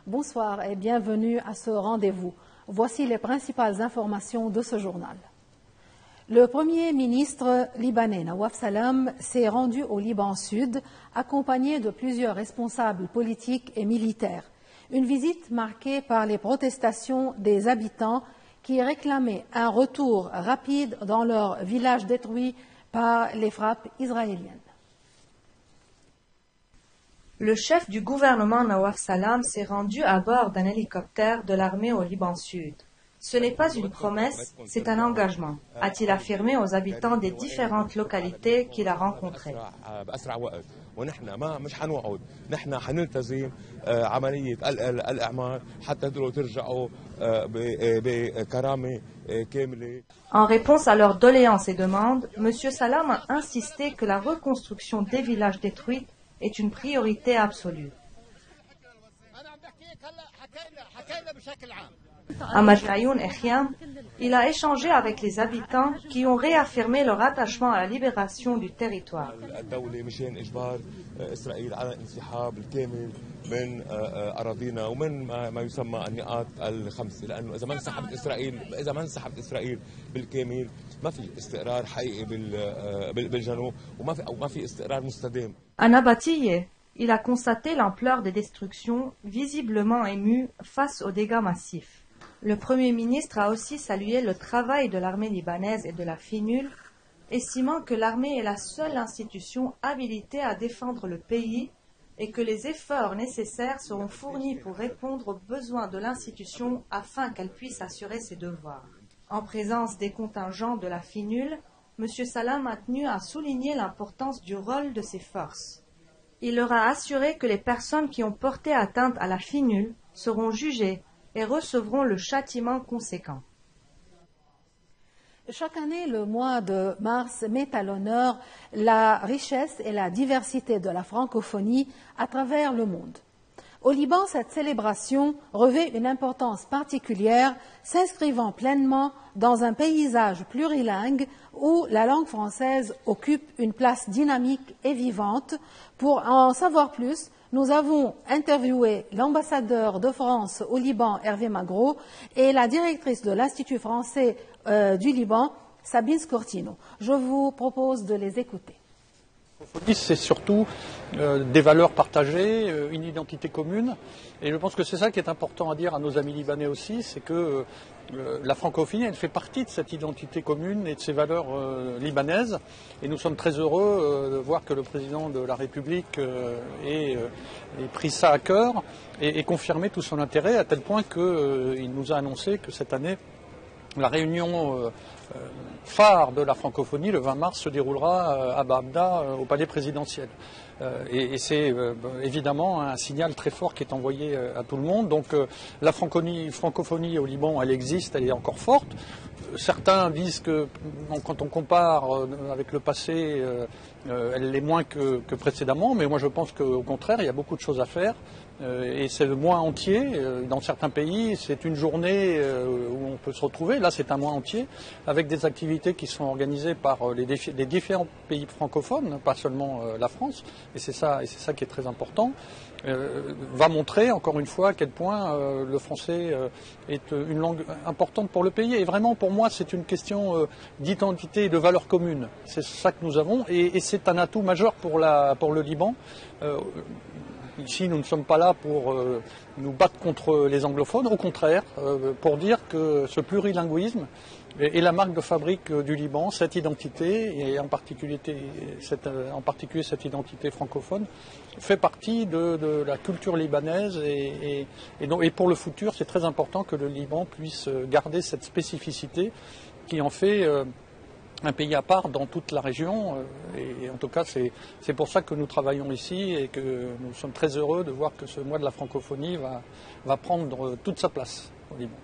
Bonsoir et bienvenue à ce rendez-vous. Voici les principales informations de ce journal. Le Premier ministre libanais Nawaf Salam s'est rendu au Liban Sud, accompagné de plusieurs responsables politiques et militaires. Une visite marquée par les protestations des habitants qui réclamaient un retour rapide dans leur village détruit par les frappes israéliennes. Le chef du gouvernement Nawaf Salam s'est rendu à bord d'un hélicoptère de l'armée au Liban Sud. Ce n'est pas une promesse, c'est un engagement, a-t-il affirmé aux habitants des différentes localités qu'il a rencontrées. En réponse à leurs doléances et demandes, M. Salam a insisté que la reconstruction des villages détruits est une priorité absolue. À Matlayoun et Khiam, il a échangé avec les habitants qui ont réaffirmé leur attachement à la libération du territoire. À Nabatieh, il a constaté l'ampleur des destructions, visiblement ému face aux dégâts massifs. Le Premier ministre a aussi salué le travail de l'armée libanaise et de la FINUL, estimant que l'armée est la seule institution habilitée à défendre le pays et que les efforts nécessaires seront fournis pour répondre aux besoins de l'institution afin qu'elle puisse assurer ses devoirs. En présence des contingents de la FINUL, M. Salam a tenu à souligner l'importance du rôle de ces forces. Il leur a assuré que les personnes qui ont porté atteinte à la FINUL seront jugées et recevront le châtiment conséquent. Chaque année, le mois de mars met à l'honneur la richesse et la diversité de la francophonie à travers le monde. Au Liban, cette célébration revêt une importance particulière, s'inscrivant pleinement dans un paysage plurilingue où la langue française occupe une place dynamique et vivante. Pour en savoir plus, nous avons interviewé l'ambassadeur de France au Liban, Hervé Magro, et la directrice de l'Institut français du Liban, Sabine Scortino. Je vous propose de les écouter. C'est surtout des valeurs partagées, une identité commune. Et je pense que c'est ça qui est important à dire à nos amis libanais aussi, c'est que la francophonie, elle fait partie de cette identité commune et de ces valeurs libanaises. Et nous sommes très heureux de voir que le président de la République ait pris ça à cœur et confirmé tout son intérêt, à tel point qu'il nous a annoncé que cette année, la réunion phare de la francophonie, le 20 mars, se déroulera à Baabda, au palais présidentiel. Et c'est évidemment un signal très fort qui est envoyé à tout le monde. Donc la francophonie au Liban, elle existe, elle est encore forte. Certains disent que quand on compare avec le passé, elle l'est moins que précédemment, mais moi je pense qu'au contraire, il y a beaucoup de choses à faire. Et c'est le mois entier. Dans certains pays, c'est une journée où on peut se retrouver. Là, c'est un mois entier, avec des activités qui sont organisées par les différents pays francophones, pas seulement la France. Et c'est ça qui est très important. Va montrer encore une fois à quel point le français est une langue importante pour le pays. Et vraiment, pour moi, c'est une question d'identité et de valeurs communes. C'est ça que nous avons. Et c'est un atout majeur pour le Liban. Ici, nous ne sommes pas là pour nous battre contre les anglophones, au contraire, pour dire que ce plurilinguisme est la marque de fabrique du Liban, cette identité, et en particulier cette identité francophone, fait partie de la culture libanaise. Et pour le futur, c'est très important que le Liban puisse garder cette spécificité qui en fait un pays à part dans toute la région, et en tout cas c'est pour ça que nous travaillons ici et que nous sommes très heureux de voir que ce mois de la francophonie va prendre toute sa place au Liban.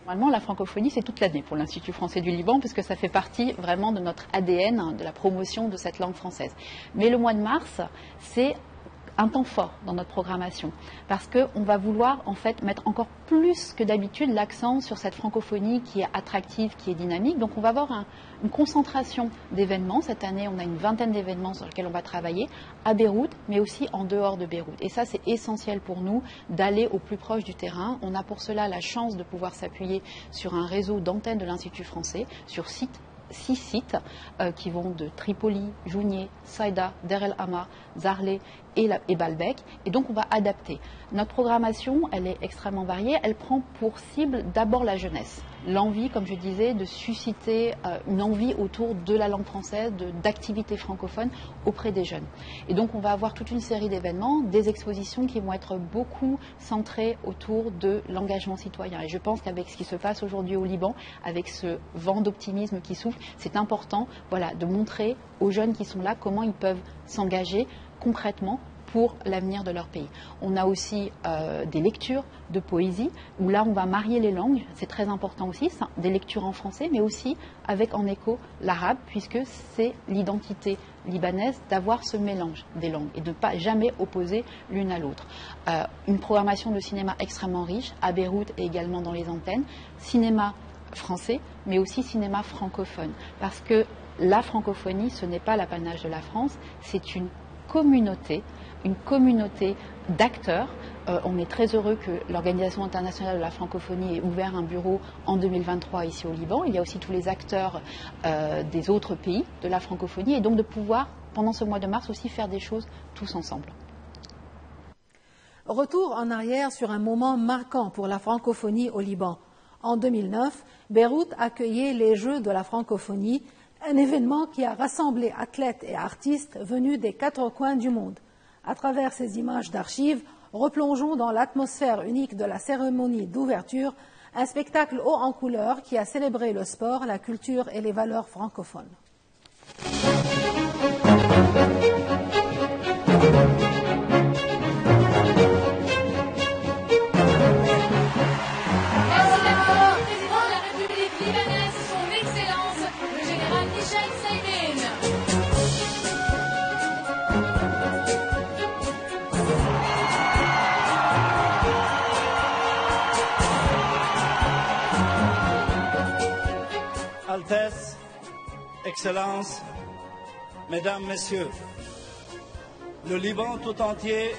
Normalement, la francophonie, c'est toute l'année pour l'Institut français du Liban, puisque ça fait partie vraiment de notre ADN, de la promotion de cette langue française. Mais le mois de mars, c'est un temps fort dans notre programmation parce qu'on va vouloir en fait mettre encore plus que d'habitude l'accent sur cette francophonie qui est attractive, qui est dynamique. Donc on va avoir une concentration d'événements. Cette année, on a une vingtaine d'événements sur lesquels on va travailler à Beyrouth, mais aussi en dehors de Beyrouth. Et ça, c'est essentiel pour nous d'aller au plus proche du terrain. On a pour cela la chance de pouvoir s'appuyer sur un réseau d'antennes de l'Institut français, sur 6 sites qui vont de Tripoli, Jounieh, Saïda, Der El Hama, Zarlé et Baalbek. Et donc on va adapter. Notre programmation, elle est extrêmement variée. Elle prend pour cible d'abord la jeunesse. L'envie, comme je disais, de susciter une envie autour de la langue française, d'activités francophones auprès des jeunes. Et donc on va avoir toute une série d'événements, des expositions qui vont être beaucoup centrées autour de l'engagement citoyen. Et je pense qu'avec ce qui se passe aujourd'hui au Liban, avec ce vent d'optimisme qui souffle, c'est important de montrer aux jeunes qui sont là comment ils peuvent s'engager concrètement pour l'avenir de leur pays. On a aussi des lectures de poésie, où là on va marier les langues, c'est très important aussi, des lectures en français, mais aussi avec en écho l'arabe, puisque c'est l'identité libanaise d'avoir ce mélange des langues et de ne pas jamais opposer l'une à l'autre. Une programmation de cinéma extrêmement riche, à Beyrouth et également dans les antennes, cinéma français, mais aussi cinéma francophone, parce que la francophonie, ce n'est pas l'apanage de la France, c'est une communauté d'acteurs. On est très heureux que l'Organisation internationale de la francophonie ait ouvert un bureau en 2023 ici au Liban. Il y a aussi tous les acteurs des autres pays de la francophonie et donc de pouvoir, pendant ce mois de mars, aussi faire des choses tous ensemble. Retour en arrière sur un moment marquant pour la francophonie au Liban. En 2009, Beyrouth accueillait les Jeux de la francophonie, un événement qui a rassemblé athlètes et artistes venus des 4 coins du monde. À travers ces images d'archives, replongeons dans l'atmosphère unique de la cérémonie d'ouverture, un spectacle haut en couleurs qui a célébré le sport, la culture et les valeurs francophones. Altesse, Excellences, Mesdames, Messieurs, le Liban tout entier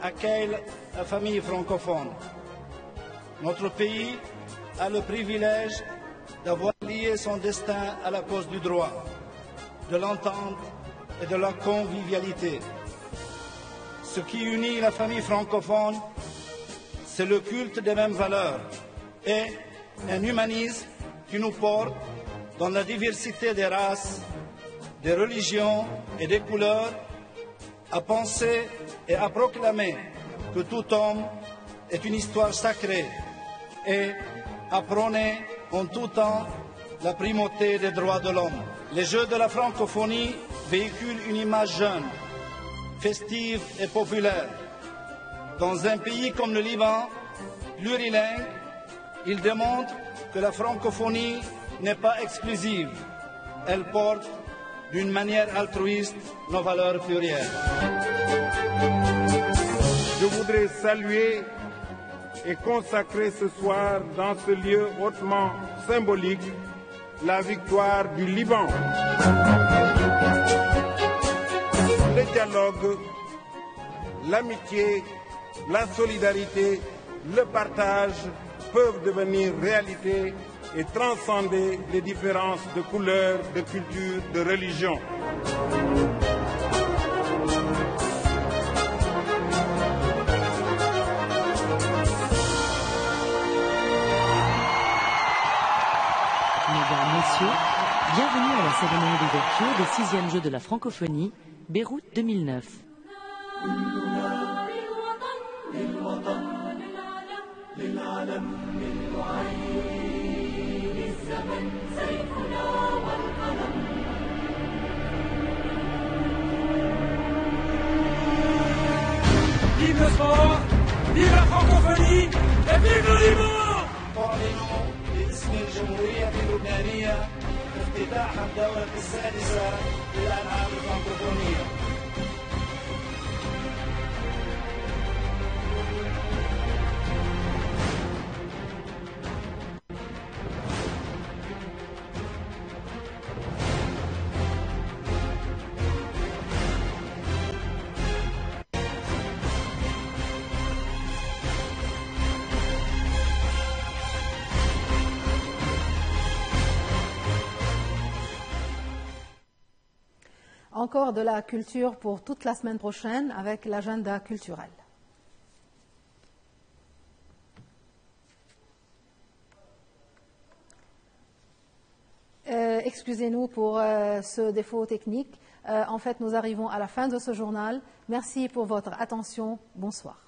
accueille la famille francophone. Notre pays a le privilège d'avoir lié son destin à la cause du droit, de l'entente et de la convivialité. Ce qui unit la famille francophone, c'est le culte des mêmes valeurs et un humanisme qui nous porte dans la diversité des races, des religions et des couleurs, à penser et à proclamer que tout homme est une histoire sacrée et à prôner en tout temps la primauté des droits de l'homme. Les Jeux de la francophonie véhiculent une image jeune, festive et populaire. Dans un pays comme le Liban, plurilingue, ils démontrent que la francophonie n'est pas exclusive. Elle porte d'une manière altruiste nos valeurs plurielles. Je voudrais saluer et consacrer ce soir, dans ce lieu hautement symbolique, la victoire du Liban. Le dialogue, l'amitié, la solidarité, le partage peuvent devenir réalité et transcender les différences de couleur, de culture, de religion. Mesdames, Messieurs, bienvenue à la cérémonie d'ouverture des 6e Jeux de la francophonie, Beyrouth 2009. Vive le sport, vive la francophonie et vive le Liban! باسم الجمهورية اللبنانية افتتاح الدورة السادسة للألعاب الفرنكوفونية. encore de la culture pour toute la semaine prochaine avec l'agenda culturel. Excusez-nous pour ce défaut technique. En fait, nous arrivons à la fin de ce journal. Merci pour votre attention. Bonsoir.